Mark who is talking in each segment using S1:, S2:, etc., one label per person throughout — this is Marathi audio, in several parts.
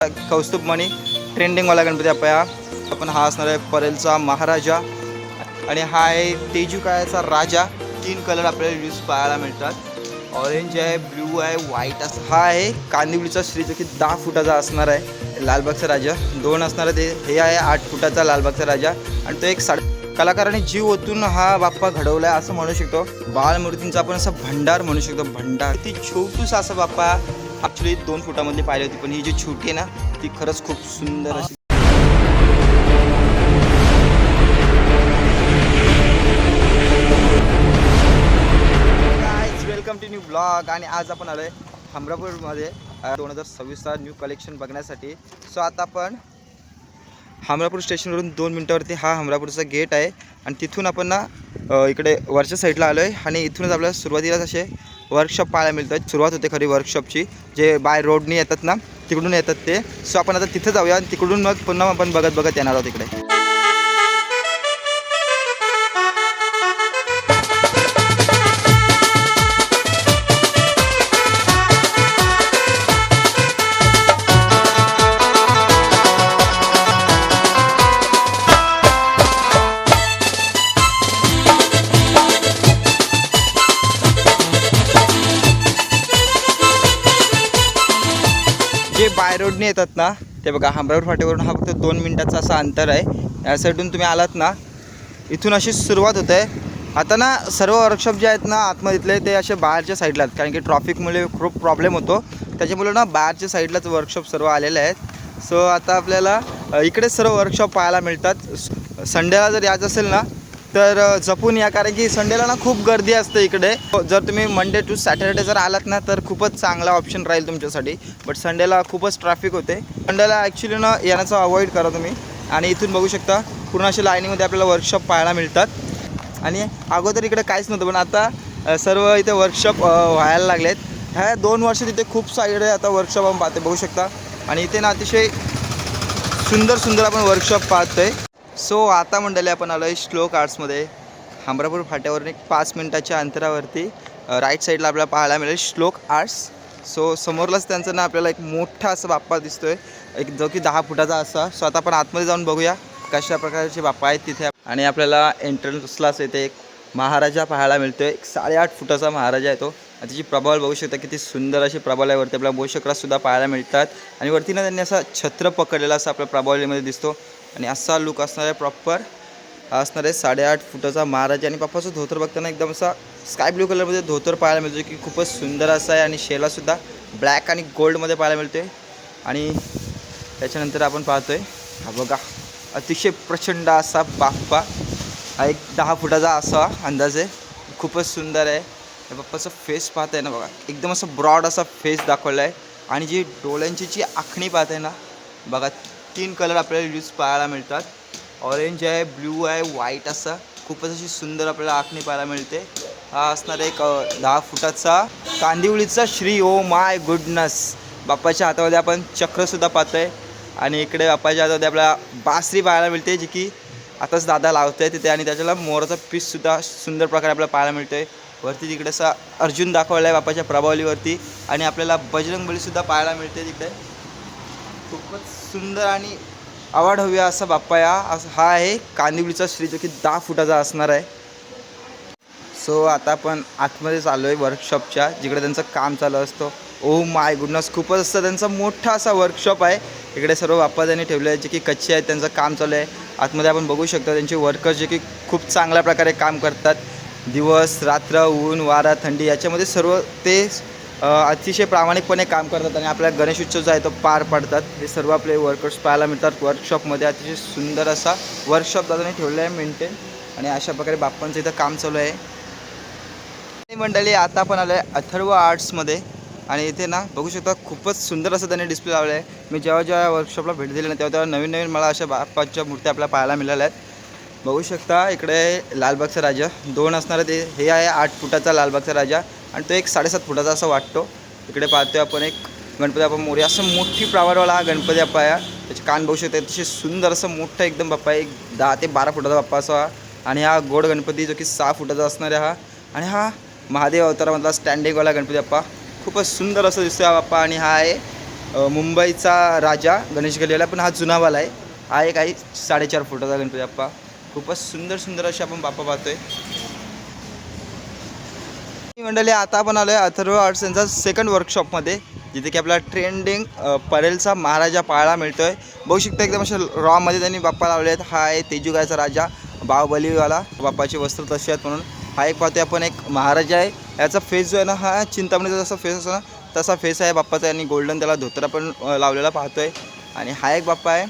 S1: कौस्तुभमणी ट्रेंडिंगवाला गणपती आपण हा असणार आहे परेलचा महाराजा आणि हा आहे तेजुकायाचा राजा। 3 कलर आपल्याला यूज पाहायला मिळतात, ऑरेंज आहे, ब्ल्यू आहे, व्हाईट असं। हा आहे कांदिवलीचा श्री जो की 10 फुटाचा असणार आहे। लालबागचा राजा 2 असणार आहे, हे आहे 8 फुटाचा लालबागचा राजा आणि तो एक कलाकारांनी जीव ओतून हा बाप्पा घडवलाय असं म्हणू शकतो। बालमूर्तींचा आपण असं भंडार म्हणू शकतो, भंडार। ती छोटूसा असं बाप्पा ॲक्च्युली 2 फुटामध्ये पाहिली होती, पण ही जी छोटी आहे ना ती खरंच खूप सुंदर अशी। Welcome to new blog. आणि आज आपण आलोय हमरापूरमध्ये 2026चा न्यू कलेक्शन बघण्यासाठी। सो आता आपण हमरापूर स्टेशनवरून 2 मिनिटावरती हा हमरापूरचा गेट आहे आणि तिथून आपण ना इकडे वरच्या साईडला आलो आहे आणि इथूनच आपल्याला सुरुवातीलाच असे वर्कशॉप पाहायला मिळतात। सुरुवात होते खरी वर्कशॉपची, जे बाय रोडनी येतात ना तिकडून येतात ते। सो आपण आता तिथं जाऊया आणि तिकडून मग पुन्हा आपण बघत येणार आहोत इकडे। जे बाय रोडने येतात ना ते बघा, हमरापूर फाट्यावरून हा फक्त 2 मिनिटाचा असा अंतर आहे। या साईडून तुम्ही आलात ना इथून अशी सुरुवात होते। आता ना सर्व वर्कशॉप जे आहेत ना आतमधले ते असे बाहेरच्या साईडला आहेत, कारण की ट्रॉफिकमुळे खूप प्रॉब्लेम होतो, त्याच्यामुळे ना बाहेरच्या साईडलाच वर्कशॉप सर्व आलेले आहेत। सो आता आपल्याला इकडे सर्व वर्कशॉप पाहायला मिळतात। संडेला जर यायचं असेल ना तर जपून या, कारण की संडेला ना खूप गर्दी असते इकडे। जर तुम्ही मंडे टू सॅटर्डे जर आलात ना तर खूपच चांगला ऑप्शन राहील तुमच्यासाठी, बट संडेला खूपच ट्रॅफिक होते। संडेला ॲक्च्युली ना येण्याचा अवॉइड करा तुम्ही। आणि इथून बघू शकता पूर्ण अशी लाईनीमध्ये आपल्याला वर्कशॉप पाहायला मिळतात। आणि अगोदर इकडे काहीच नव्हतं, पण आता सर्व इथे वर्कशॉप व्हायला लागलेत। ह्या 2 वर्षात इथे खूप सारे आता वर्कशॉप आपण पाहते बघू शकता। आणि इथे ना अतिशय सुंदर आपण वर्कशॉप पाहतोय। सो आता मंडळी आपण आलो आहे श्लोक आर्ट्समध्ये। हमरापूर फाट्यावरून एक 5 मिनिटाच्या अंतरावरती राईट साईडला आपल्याला पाहायला मिळेल श्लोक आर्ट्स। सो समोरलाच त्यांचं ना आपल्याला एक मोठा असा बाप्पा दिसतोय, एक जो की 10 फुटाचा असा। सो आता आपण आतमध्ये जाऊन बघूया कशा प्रकारचे बाप्पा आहेत तिथे। आणि आपल्याला एंट्रन्सलाच इथे एक महाराजा पाहायला मिळतोय, एक 8.5 फुटाचा महाराजा आहे तो। त्याची प्रभावल बघू शकता, किती सुंदर अशी प्रभावल आहे। वरती आपल्याला बोशकरासुद्धा पाहायला मिळतात आणि वरती ना त्यांनी असा छत्र पकडलेला असा आपल्या प्रभावलीमध्ये दिसतो। आणि असा लुक असणार आहे प्रॉपर, असणार आहे 8.5 फुटाचा महाराजा। आणि बाप्पाचं धोतर बघताना एकदम असा स्काय ब्ल्यू कलरमध्ये धोतर पाहायला मिळतो, की खूपच सुंदर असा आहे। आणि शेलासुद्धा ब्लॅक आणि गोल्डमध्ये पाहायला मिळते। आणि त्याच्यानंतर आपण पाहतोय हा बघा अतिशय प्रचंड असा बाप्पा, हा एक 10 फुटाचा असा अंदाजे, खूपच सुंदर आहे। बाप्पाचा फेस पाहत आहे ना बघा, एकदम असं ब्रॉड असा फेस दाखवला आहे। आणि जी डोळ्यांची जी आखणी पाहत आहे ना बघा, 3 कलर आपल्याला यूज पाहायला मिळतात, ऑरेंज आहे, ब्ल्यू आहे, व्हाईट असं। खूपच अशी सुंदर आपल्याला आखणी पाहायला मिळते। हा असणार एक 10 फुटाचा कांदिवलीचा श्री। ओ माय गुडनेस, बाप्पाच्या हातामध्ये आपण चक्रसुद्धा पाहतोय। आणि इकडे बाप्पाच्या हातामध्ये आपल्याला बासरी पाहायला मिळते, जी की आताच दादा लावतोय तिथे। आणि त्याच्याला मोराचा पीससुद्धा सुंदर प्रकारे आपल्याला पाहायला मिळतोय। वरती तिकडे असा अर्जुन दाखवला आहे बाप्पाच्या प्रभावलीवरती। आणि आपल्याला बजरंगबलीसुद्धा पाहायला मिळते तिकडे। खूपच सुंदर आणि अवाढव्य असा बाप्पा हा आहे कांदिवलीचा श्री, जो की 10 फुटाचा असणार आहे। सो आता आपण आतमध्ये चाललो आहे वर्कशॉपच्या, जिकडे त्यांचं काम चालू असतं। ओ माय गुडनेस, खूपच असं त्यांचा मोठा असा वर्कशॉप आहे। इकडे सर्व बाप्पा त्यांनी ठेवले आहेत, जे की कच्चे आहेत, त्यांचं काम चालू आहे। आतमध्ये आपण बघू शकतो त्यांचे वर्कर्स, जे की खूप चांगल्या प्रकारे काम करतात। दिवस रात्र, ऊन वारा थंडी याच्यामध्ये सर्व ते अतिशय प्रामाणिकपणे काम करतात आणि आपला गणेशोत्सव जो आहे तो पार पाडतात। हे सर्व आपले वर्कर्स पाहायला मिळतात वर्कशॉपमध्ये। अतिशय सुंदर असा वर्कशॉप दादाने ठेवला आहे मेंटेन। आणि अशा प्रकारे बाप्पांचं इथं काम चालू आहे। मंडळी आता आपण आलो आहे अथर्व आर्ट्समध्ये आणि इथे ना बघू शकता खूपच सुंदर असं त्यांनी डिस्प्ले लावलं आहे। मी जेव्हा वर्कशॉपला भेट दिली ना तेव्हा नवीन मला अशा बाप्पाच्या मूर्त्या आपल्याला पाहायला मिळाल्या आहेत। बघू शकता इकडे लालबागचा राजा 2 असणार आहे, ते हे आहे 8 फुटाचा लालबागचा राजा आणि तो एक 7.5 फुटाचा असं वाटतो। इकडे पाहतोय आपण एक गणपती बाप्पा मोरया, असं मोठी प्रावारवाला हा गणपती बाप्पा आहे। त्याचे कान बघू शकता, अतिशय सुंदर असं मोठं एकदम बाप्पा आहे, एक 10 ते 12 फुटाचा बाप्पा असा। आणि हा गोड गणपती जो की 6 फुटाचा असणार आहे हा। आणि हा महादेव अवतारामधला स्टँडिंगवाला गणपती बाप्पा, खूपच सुंदर असं दिसतोय हा बाप्पा। आणि हा आहे मुंबईचा राजा गणेश गल्लीवाला, पण हा जुनावाला आहे. हा एक आहे 4.5 फुटाचा गणपती बाप्पा. खूपच सुंदर सुंदर असे आपण बाप्पा पाहतोय. मंडळी आता आपण आलो आहे अथर्व आर्ट्स यांचा सेकंड वर्कशॉपमध्ये, जिथे की आपल्याला ट्रेंडिंग परेलचा महाराजा पाहायला मिळतो आहे. बघू शकता एकदम अशा रॉमध्ये त्यांनी बाप्पा लावले आहेत. हा आहे तेजुगाचा राजा, बाहुबलीवाला. बाप्पाचे वस्त्र तसे आहेत म्हणून. हा एक पाहतोय आपण एक महाराजा आहे. याचा फेस जो आहे ना, हा चिंतामणीचा जसा फेस असतो ना तसा फेस आहे बाप्पाचा. आणि गोल्डन त्याला धोतर आपण लावलेला पाहतोय. आणि हा एक बाप्पा आहे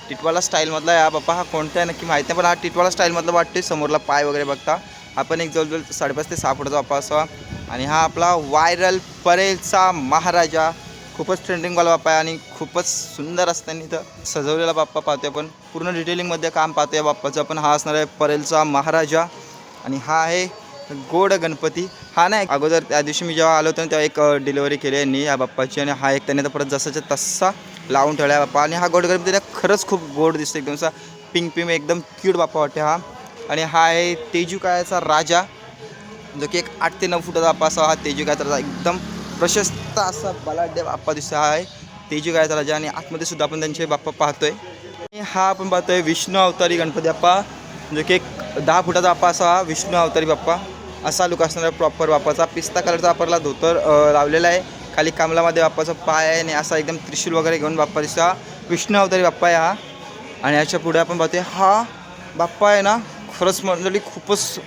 S1: टिटवाला स्टाईलमधला. हा बाप्पा हा कोणता आहे नक्की माहिती नाही, पण हा टिटवाला स्टाईलमधला वाटते. समोरला पाय वगैरे बघता आपण एक जवळजवळ 5.5 ते 6 फुटाचा बाप्पा असावा. आणि हा आपला व्हायरल परेलचा महाराजा, खूपच ट्रेंडिंगवाला बाप्पा आहे. आणि खूपच सुंदर असताना इथं सजवलेला बाप्पा पाहतोय आपण. पूर्ण डिटेलिंगमध्ये काम पाहतोय बाप्पाचं. पण हा असणार आहे परेलचा महाराजा. आणि हा आहे गोड गणपती. हा नाही, अगोदर त्या दिवशी मी जेव्हा आलो होतो तेव्हा एक डिलिव्हरी केली यांनी या बाप्पाची. आणि हा एक त्याने तर परत जसाच्या तसा लावून ठेवला आहे बाप्पा. आणि हा गोड गणपती खरंच खूप गोड दिसतो, एकदम असा पिंक एकदम क्यूट बाप्पा वाटते हा. आणि हा आहे तेजुकायाचा राजा, जो की एक 8 ते 9 फुटाचा बाप्पा असा. हा तेजुकायाचा राजा एकदम प्रशस्त असा बलाढ्य बाप्पा दिसतो. हा आहे तेजुकायाचा राजा. आणि आतमध्ये सुद्धा आपण त्यांचे बाप्पा पाहतोय. आणि हा आपण पाहतोय विष्णू अवतारी गणपती बाप्पा, जो की एक 10 फुटाचा बाप्पा असा. हा विष्णू अवतारी बाप्पा असा लुक असणार आहे प्रॉपर बाप्पाचा. पिस्ता कलरचा वापरला धोतर लावलेला आहे. खाली कमलामध्ये बाप्पाचा पाय आहे. आणि असा एकदम त्रिशूल वगैरे घेऊन बाप्पा दिसतो. हा विष्णू अवतारी बाप्पा आहे हा. आणि याच्या पुढे आपण पाहतोय हा बाप्पा आहे ना, खरंच मंडळी खूपच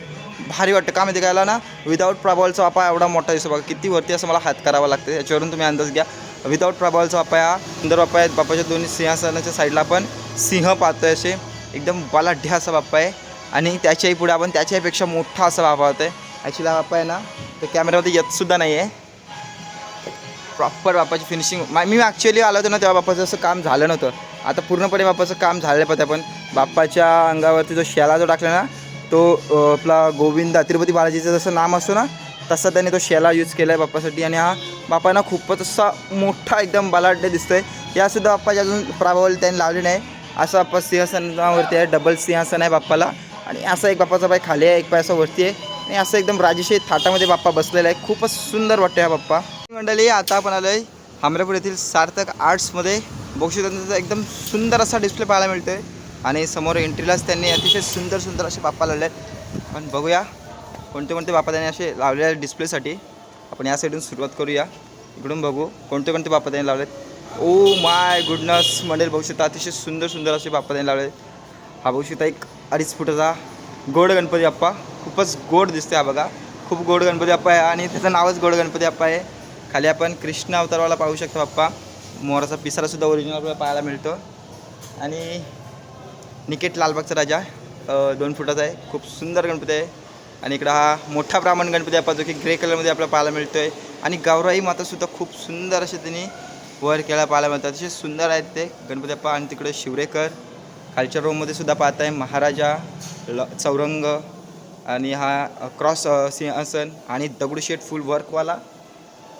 S1: भारी वाटतं. का माहिती गायला ना, विदाऊट प्रभावलचा बाप्पा एवढा मोठा दिसतो बघा. किती वरती असं मला हात करावा लागतं, याच्यावरून तुम्ही अंदाज घ्या. विदाऊट प्रभावलचा बाप्पा हा सुंदर बाप्पा आहे. बाप्पाच्या दोन्ही सिंहासनाच्या साईडला आपण सिंह पाहतोय, असे एकदम बलाढ्य असा बाप्पा आहे. आणि त्याच्याही पुढे आपण त्याच्याहीपेक्षा मोठा असा बाप्पा पाहतोय. ॲक्च्युली हा बाप्पा आहे ना, तर कॅमेऱ्यामध्ये येतसुद्धा नाही आहे. प्रॉपर बाप्पाची फिनिशिंग मी ॲक्च्युअली आलो होतो ना, तेव्हा बाप्पाचं असं काम झालं नव्हतं. आता पूर्णपणे बाप्पाचं काम झालं पाहिजे. आपण बाप्पाच्या अंगावरती जो शेला जो टाकला ना, तो आपला गोविंदा तिरुपती बालाजीचं जसं नाम असतो ना, तसा त्याने तो शेला यूज केला आहे बाप्पासाठी. आणि हा बाप्पा ना खूपच असा मोठा एकदम बलाढ्य दिसतोय. यासुद्धा बाप्पाची अजून प्राबल्य त्यांनी लावली नाही. असं बाप्पा सिंहासनावरती आहे, डबल सिंहासन आहे बाप्पाला. आणि असा एक बाप्पाचा पाय खाली आहे, एक पाय असा वरती आहे. आणि असं एकदम राजेशाही थाटामध्ये बाप्पा बसलेला आहे. खूपच सुंदर वाटतं हा बाप्पा. मंडळी आता आपण आलो आहे हमरापूर येथील सार्थक आर्ट्समध्ये. बघू शकता त्यांचा एकदम सुंदर असा डिस्प्ले पाहायला मिळतो आहे. आणि समोर एंट्रीलाच त्यांनी अतिशय सुंदर सुंदर असे बाप्पा लावले आहेत. पण बघूया कोणते कोणते बाप्पा त्यांनी असे लावले आहेत डिस्प्लेसाठी. आपण या साईडून सुरुवात करूया, इकडून बघू कोणते कोणते बाप्पा त्यांनी लावले आहेत. ओ माय गुडनस मंडळी, बघू शकता अतिशय सुंदर सुंदर असे बाप्पा त्यांनी लावले आहेत. हा बघू शकता एक 2.5 फुटाचा गोड गणपती बाप्पा, खूपच गोड दिसते. हा बघा, खूप गोड गणपती बाप्पा आहे. आणि त्याचं नावच गोड गणपती बाप्पा आहे. खाली आपण कृष्ण अवतारवाला पाहू शकतो बाप्पा. मोराचा पिसारासुद्धा ओरिजिनल आपल्याला पाहायला मिळतो. आणि निकेट लालबागचा राजा 2 फुटाचा आहे. खूप सुंदर गणपती आहे. आणि इकडं हा मोठा ब्राह्मण गणपती बाप्पा, जो की ग्रे कलरमध्ये आपल्याला पाहायला मिळतो आहे. आणि गौराई मातासुद्धा खूप सुंदर असे त्यांनी वर केला पाहायला मिळतात. अतिशय सुंदर आहेत ते गणपती बाप्पा. आणि तिकडे शिवरेकर, खालच्या रोमध्ये सुद्धा पाहत आहे महाराजा, चौरंग. आणि हा क्रॉस सिंहासन आणि दगडूशेठ फुल वर्कवाला.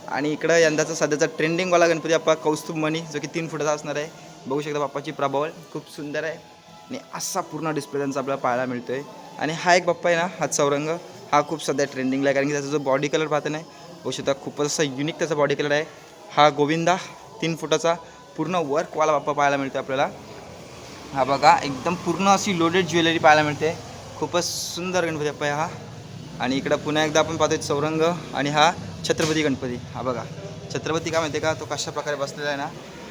S1: आणि इकडं यंदाचा सध्याचा ट्रेंडिंगवाला गणपती बाप्पा कौस्तुभ मणी, जो की 3 फुटाचा असणार आहे. बघू शकता बाप्पाची प्रभावळ खूप सुंदर आहे. आणि असा पूर्ण डिस्प्ले त्यांचा आपल्याला पाहायला मिळतो आहे. आणि हा एक बाप्पा आहे ना, हा चौरंग, हा खूप सध्या ट्रेंडिंगला आहे. कारण की त्याचा जो बॉडी कलर पाहता नाही, बघू शकता खूपच असा युनिक त्याचा बॉडी कलर आहे. हा गोविंदा 3 फुटाचा पूर्ण वर्कवाला बाप्पा पाहायला मिळतो आपल्याला. हा बघा एकदम पूर्ण अशी लोडेड ज्वेलरी पाहायला मिळते. खूपच सुंदर गणपती बाप्पा आहे हा. आणि इकडं पुन्हा एकदा आपण पाहतोय चौरंग. आणि हा छत्रपती गणपती. हा बघा छत्रपती काय माहिती आहे का, तो कशा प्रकारे बसलेला आहे ना,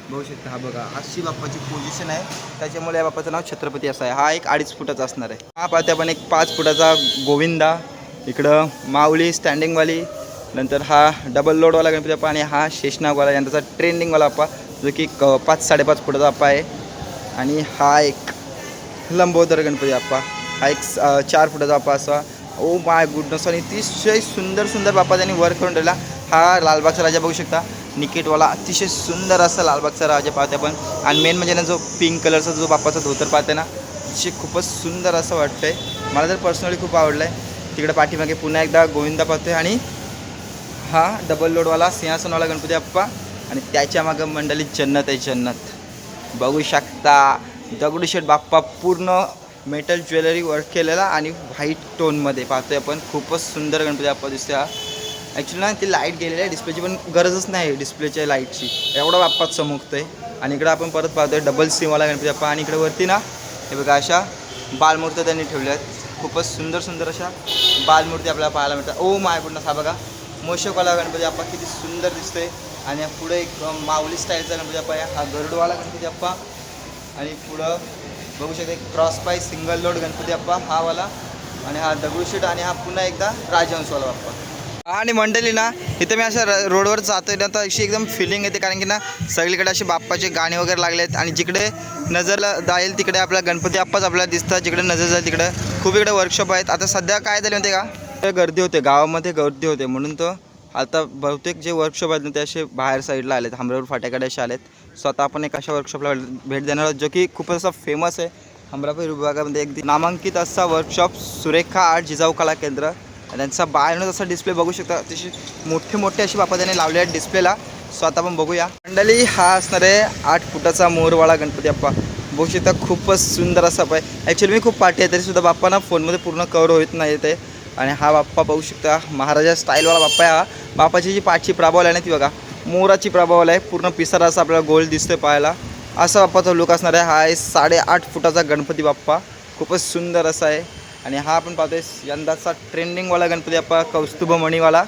S1: बघू शकता. हा बघा अशी बाप्पाची पोझिशन आहे, त्याच्यामुळे या बाप्पाचं नाव छत्रपती असं आहे. हा एक 2.5 फुटाचा असणार आहे. हा पाहते आपण एक 5 फुटाचा गोविंदा. इकडं माऊली स्टँडिंगवाली. नंतर हा डबल लोडवाला गणपती बाप्पा. आणि हा शेषनागवाला, यांचा ट्रेंडिंगवाला बाप्पा, जो की 5-5.5 फुटाचा बाप्पा आहे. आणि हा एक लंबोदर गणपती बाप्पा, हा एक 4 फुटाचा बाप्पा असा. Oh my गुडनस. आणि अतिशय सुंदर सुंदर बाप्पा त्यांनी वर करून ठेवला. हा लालबागचा राजा बघू शकता, निकेटवाला, अतिशय सुंदर असा लालबागचा राजा पाहते आपण. आणि मेन म्हणजे ना, जो पिंक कलरचा जो बाप्पाचा धोतर पाहते ना, अतिशय खूपच सुंदर असं वाटतं आहे. मला तर पर्सनली खूप आवडलं आहे. तिकडे पाठीमागे पुन्हा एकदा गोविंदा पाहतोय. आणि हा डबल लोडवाला सिंहासनवाला गणपती बाप्पा. आणि त्याच्या मागं मंडळी जन्नत आहे, जन्नत बघू शकता. दगडूशेठ बाप्पा पूर्ण मेटल ज्वेलरी वर्क केलेला आणि व्हाईट टोनमध्ये पाहतोय आपण. खूपच सुंदर गणपती बाप्पा दिसतो हा. ॲक्च्युली ना ती लाईट गेलेली आहे डिस्प्लेची, पण गरजच नाही डिस्प्लेच्या लाईटची, एवढा बाप्पा चमकतोय. आणि इकडं आपण परत पाहतोय डबल सिमवाला गणपती बाप्पा. आणि इकडे वरती ना हे बघा अशा बालमूर्त्या त्यांनी ठेवल्या आहेत, खूपच सुंदर सुंदर अशा बालमूर्ती आपल्याला पाहायला मिळतात. ओ माय गुडनेस, हा बघा मोशकवाला गणपती बाप्पा किती सुंदर दिसतोय. आणि पुढे एक माऊली स्टाईलचा गणपती बाप्पा आहे, हा गरुडवाला गणपती बाप्पा. आणि पुढं बघू शकता क्रॉस पाय सिंगल लोड गणपती बाप्पा हा वाला. आणि हा दगडूशेठ. आणि हा पुन्हा एकदा राजहंसवाला बाप्पा. आणि मंडळी ना इथं मी अशा रोडवर जातोय ना तर अशी एकदम फिलिंग येते, कारण की ना सगळीकडे असे बाप्पाचे गाणे वगैरे लागले आहेत. आणि जिकडे नजर जाईल तिकडे आपला गणपती बाप्पाच आपल्याला दिसतात, जिकडे नजर जाईल तिकडे खूप इकडे वर्कशॉप आहेत. आता सध्या काय झाले होते का, गर्दी होते गावामध्ये, गर्दी होते म्हणून तो आता बहुतेक जे वर्कशॉप आहेत ना ते असे बाहेर साईडला आलेत, हमरापूर फाट्याकडे असे आलेत. स्वतः आपण एक अशा वर्कशॉपला भेट देणार आहोत जो की खूपच असा फेमस आहे हमरापूर विभागामध्ये. एक नामांकित असा वर्कशॉप सुरेखा आर्ट जिजाऊ कला केंद्र. त्यांचा बाहेरच असा डिस्प्ले बघू शकता, अतिशय मोठे मोठे अशी बाप्पा त्यांनी लावले आहेत डिस्प्लेला. स्वतः आपण बघूया मंडळी. हा असणार आहे 8 फुटाचा मोरवाळा गणपती बाप्पा. बघू शकता खूपच सुंदर असा पाय. ॲक्च्युली मी खूप पाठी आहे तरीसुद्धा बाप्पाना फोनमध्ये पूर्ण कवर होत नाही येते. आणि हा बाप्पा बघू शकता महाराजा स्टाईलवाला बाप्पा आहे. हा बाप्पाची जी पाठची प्रभावल आहे ना ती बघा मोराची प्रभावल आहे, पूर्ण पिसारा असा आपल्याला गोल दिसतोय पाहायला. असा बाप्पाचा लुक असणार आहे. हा आहे 8.5 फुटाचा गणपती बाप्पा, खूपच सुंदर असा आहे. आणि हा आपण पाहतोय यंदाचा ट्रेंडिंगवाला गणपती बाप्पा कौस्तुभमणीवाला.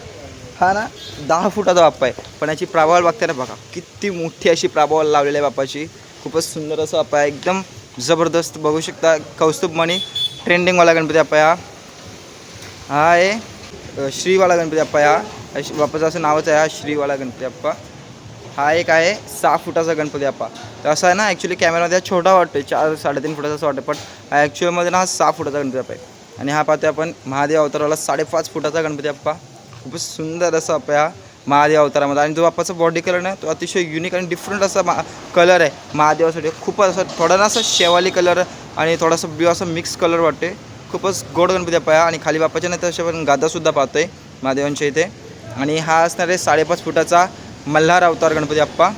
S1: हा ना 10 फुटाचा बाप्पा आहे, पण याची प्रभावल बघते ना बघा किती मोठी अशी प्रभावल लावलेली आहे बाप्पाची. खूपच सुंदर असं बाप्पा आहे, एकदम जबरदस्त. बघू शकता कौस्तुभमणी ट्रेंडिंगवाला गणपती बाप्पा. हा आहे श्रीवाला गणपती बाप्पा. हा बाप्पाचं असं नावच आहे, हा श्रीवाला गणपती बाप्पा. हा एक आहे 6 फुटाचा गणपती बाप्पा. तर असं आहे ना ॲक्च्युली कॅमेरामध्ये छोटा वाटतो, 4-3.5 फुटाचा असं वाटतं, पण ॲक्च्युअलमध्ये ना हा 6 फुटाचा गणपती बाप्पा आहे. आणि हा पाहतोय आपण महादेव अवताराला 5.5 फुटाचा गणपती बाप्पा. खूपच सुंदर असा बाप्पा हा महादेव अवतारामध्ये. आणि जो बाप्पाचा बॉडी कलर ना तो अतिशय युनिक आणि डिफरंट असा कलर आहे महादेवासाठी. खूपच असं थोडा ना असं शेवाली कलर आणि थोडासा ब्ल्यू असा मिक्स कलर वाटते. खूपच गोड गणपती बाप्पा आहे. आणि खाली बाप्पाच्या नाही तर अशा पण गादासुद्धा पाहतोय महादेवांच्या इथे. आणि हा असणार आहे 5.5 फुटाचा मल्हार अवतार गणपती बाप्पा.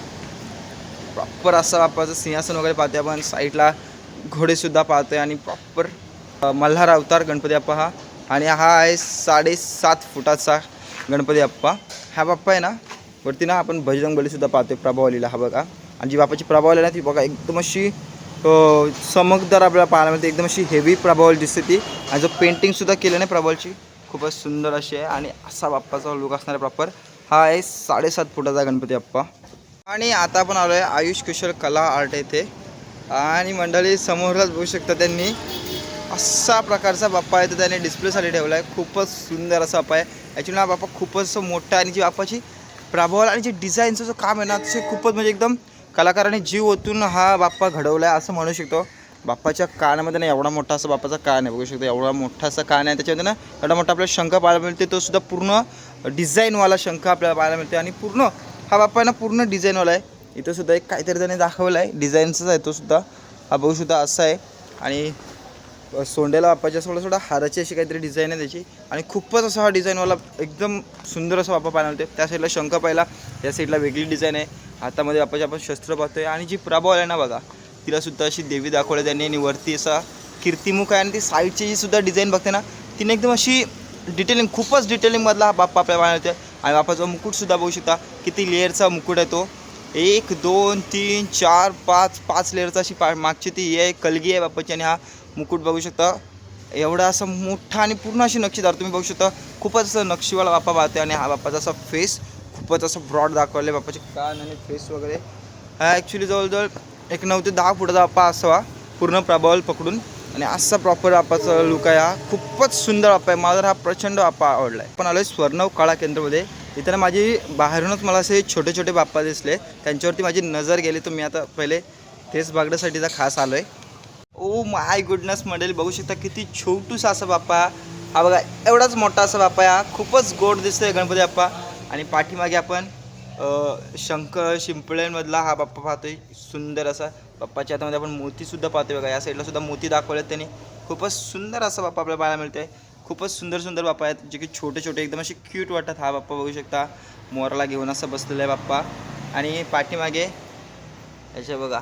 S1: प्रॉपर असा बाप्पाचं सिंहासन वगैरे पाहते आपण, साईडला घोडेसुद्धा पाहतोय. आणि प्रॉपर मल्हार अवतार गणपती बाप्पा हा. आणि हा आहे 7.5 फुटाचा गणपती बाप्पा. हा बाप्पा आहे ना वरती ना आपण बजरंगबलीसुद्धा पाहतोय प्रभावलीला. हा बघा, आणि जी बाप्पाची प्रभावली ना ती बघा एकदम अशी चमकदार आपल्याला पाहायला मिळते, एकदम अशी हेवी प्रभावली दिसते ती. आणि जो पेंटिंगसुद्धा केलं नाही प्रभावलची खूपच सुंदर अशी आहे. आणि असा बाप्पाचा लुक असणार आहे प्रॉपर. हा आहे 7.5 फुटाचा गणपती बाप्पा. आणि आता आपण आलो आहे आयुष कुशल कला आर्ट येथे. आणि मंडळी समोरच बघू शकता त्यांनी असा प्रकारचा बाप्पा आहे तो त्यांनी डिस्प्लेसाठी ठेवला आहे. खूपच सुंदर असा बाप्पा आहे. ॲक्च्युली हा बाप्पा खूपच मोठा आहे. आणि जी बाप्पाची प्रभावल आणि जी डिझाईनचं जो काम आहे ना ते खूपच म्हणजे एकदम कलाकारांनी जीव ओतून हा बाप्पा घडवला आहे असं म्हणू शकतो. बाप्पाच्या कानामध्ये ना एवढा मोठा असा बाप्पाचा कान आहे, बघू शकतो एवढा मोठा असा कान आहे. त्याच्यामध्ये ना एवढा मोठा आपल्याला शंख पाहायला मिळते, तो सुद्धा पूर्ण डिझाईनवाला शंख आपल्याला पाहायला मिळते. आणि पूर्ण हा बाप्पा आहे ना पूर्ण डिझाईनवाला आहे. इथं सुद्धा एक काहीतरी त्याने दाखवलं आहे डिझाईनचाच आहे तो सुद्धा. हा बघू सुद्धा असा आहे. आणि सोंड्याला बाप्पाच्या थोडा हाराची अशी काहीतरी डिझाईन आहे त्याची. आणि खूपच असा हा डिझाईनवाला एकदम सुंदर असा बाप्पा पाहायला मिळते. त्या साईडला शंख पाहिला, त्या साईडला वेगळी डिझाईन आहे. हातामध्ये बाप्पाचे आपण शस्त्र पाहतोय. आणि जी प्रभावल आहे ना बघा तिलासुद्धा अशी देवी दाखवली त्यांनी. आणि वरती असा कीर्तिमुख आहे. आणि ती साईडची जी सुद्धा डिझाईन बघते ना तिने एकदम अशी डिटेलिंग, खूपच डिटेलिंगमधला हा बाप्पा आपल्याला पाहायला मिळते. आणि बाप्पाचा मुकुटसुद्धा बघू शकता किती लेअरचा मुकुट आहे तो. 1 2 3 4 5 लेअरचा अशी मागची ती आहे कलगी आहे बाप्पाची. आणि हा मुकुट बघू शकता एवढा असा मोठा आणि पूर्ण अशी नक्षीदार तुम्ही बघू शकता. खूपच असं नक्षीवाला बाप्पा पाहते. आणि हा बाप्पाचा असा फेस खूपच असं ब्रॉड दाखवले, बाप्पाचे कान आणि फेस वगैरे. हा ॲक्च्युली जवळजवळ एक 9 ते 10 फुटाचा बाप्पा असावा पूर्ण प्रभावल पकडून. आणि असा प्रॉपर बाप्पाचा लुक आहे. हा खूपच सुंदर बाप्पा आहे, मला हा प्रचंड बाप्पा आवडला आहे. पण आलो आहे स्वर्णव कला केंद्रमध्ये. इथं माझी बाहेरूनच मला असे छोटे छोटे बाप्पा दिसले, त्यांच्यावरती माझी नजर गेली. तर मी आता पहिले तेच बघण्यासाठी खास आलो आहे. ओ माय गुडनेस मंडळी बघू शकता किती छोटूसा असा बाप्पा. हा बघा एवढाच मोठा असा बाप्पा आहे. हा खूपच गोड दिसतोय गणपती बाप्पा. आणि पाठीमागे आपण शंख शिंपल्यांमधला हा बाप्पा पाहतोय सुंदर असा. बाप्पाच्या हातामध्ये आपण मोतीसुद्धा पाहतोय बघा, या साईडला सुद्धा मोती दाखवलेत त्यांनी. खूपच सुंदर असा बाप्पा आपल्याला पाहायला मिळतोय. खूपच सुंदर सुंदर बाप्पा आहेत जे की छोटे छोटे एकदम असे क्यूट वाटतात. हा बाप्पा बघू शकता मोराला घेऊन असा बसलेला आहे बाप्पा. आणि पाठीमागे याच्या बघा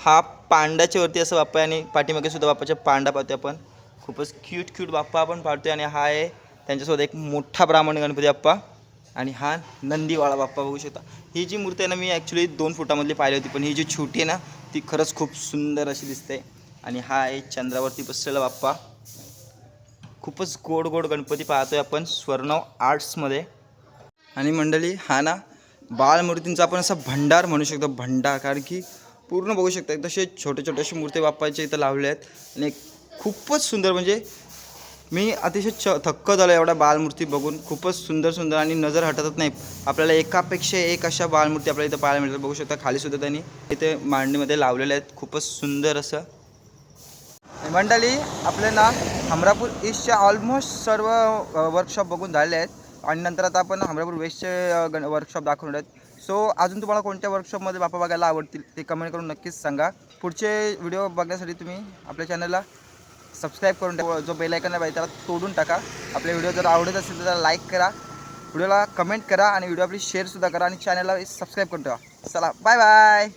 S1: हा पांडाच्या वरती असं बाप्पा आहे. आणि पाठीमागे सुद्धा बाप्पाच्या पांडा पाहतोय आपण. खूपच क्यूट बाप्पा आपण पाहतोय. आणि हा आहे त्यांच्यासोबत एक मोठा ब्राह्मण गणपती बाप्पा आणि हा नंदीवाळा बाप्पा बघू शकता. ही जी मूर्ती आहे ना मी ॲक्च्युली 2 फुटामधली पाहिली होती, पण ही जी छोटी आहे ना ती खरंच खूप सुंदर अशी दिसते. आणि हा आहे चंद्रावरती बसलेला बाप्पा. खूपच गोड गोड गणपती पाहतोय आपण स्वर्णव आर्ट्समध्ये. आणि मंडळी हा ना बालमूर्तींचा आपण असा भंडार म्हणू शकतो, भंडार. कारण की पूर्ण बघू शकता तसे छोटे छोटेसे मूर्ती बाप्पाचे इथं लावले आहेत आणि खूपच सुंदर. म्हणजे मी अतिशय थक्क झालो एवढ्या बालमूर्ती बघून. खूपच सुंदर सुंदर आणि नजर हटतच नाही. आपल्याला एकापेक्षा एक अशा बालमूर्ती आपल्याला इथं पाहायला मिळतात. बघू शकता खालीसुद्धा त्यांनी इथे मांडणीमध्ये लावलेल्या आहेत. खूपच सुंदर असं. मंडळी आपले ना हमरापूर ईस्टच्या ऑलमोस्ट सर्व वर्कशॉप बघून झालेले आहेत. आणि नंतर आता आपण हमरापूर वेस्टचे वर्कशॉप दाखवणार आहेत. सो अजून तुम्हाला कोणत्या वर्कशॉपमध्ये बाप्पा बघायला आवडतील ते कमेंट करून नक्कीच सांगा. पुढचे व्हिडिओ बघण्यासाठी तुम्ही आपल्या चॅनलला सबस्क्राईब करून टाका. जो बेल आयकॉन आहे त्याला तोडून टाका. आपले व्हिडिओ जर आवडत असेल तर त्याला लाईक करा, व्हिडिओला कमेंट करा आणि व्हिडिओ आपली शेअरसुद्धा करा आणि चॅनलला सबस्क्राईब करून ठेवा. चला बाय बाय.